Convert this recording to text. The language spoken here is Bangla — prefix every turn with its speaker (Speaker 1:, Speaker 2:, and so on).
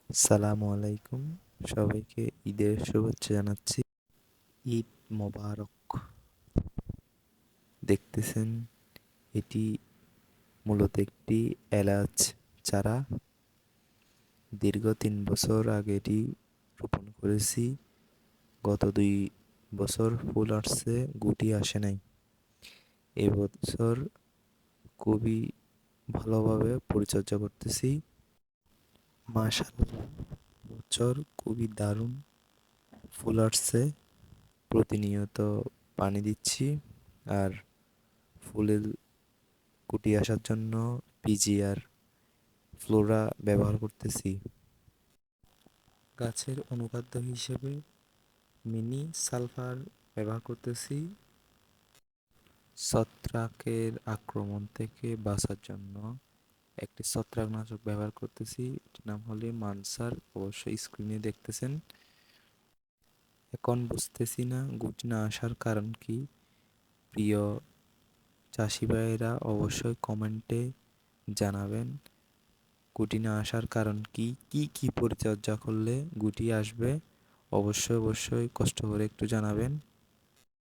Speaker 1: সালামু আলাইকুম। সবাইকে ঈদের শুভেচ্ছা জানাচ্ছি। ঈদ মোবারক। দেখতেছেন, এটি মূলত একটি এলাচ চারা। দীর্ঘ 3 বছর আগে এটি রোপণ করেছি। গত 2 বছর ফুল আসছে, গুটি আসে নাই। এবছর খুবই ভালোভাবে পরিচর্যা করতেছি। মাশাআল্লাহ, বছর খুবই দারুণ ফুল আসছে। প্রতিনিয়ত পানি দিচ্ছি আর ফুলের কুটি আসার জন্য পিজিআর ফ্লোরা ব্যবহার করতেছি। গাছের অনুখাদ্য হিসেবে মিনি সালফার ব্যবহার করতেছি। ছত্রাকের আক্রমণ থেকে বাঁচার জন্য একটি ছত্রাকনাশক ব্যবহার করতেছি, এটির নাম হলো মানসার। অবশ্যই স্ক্রিনে দেখতেছেন। এখন বুঝতেছি না গুটি না আসার কারণ কি। প্রিয় চাষি ভাইয়েরা অবশ্যই কমেন্টে জানাবেন গুটি না আসার কারণ কি, কি কি পরিচর্যা করলে গুটি আসবে। অবশ্যই অবশ্যই কষ্ট করে একটু জানাবেন।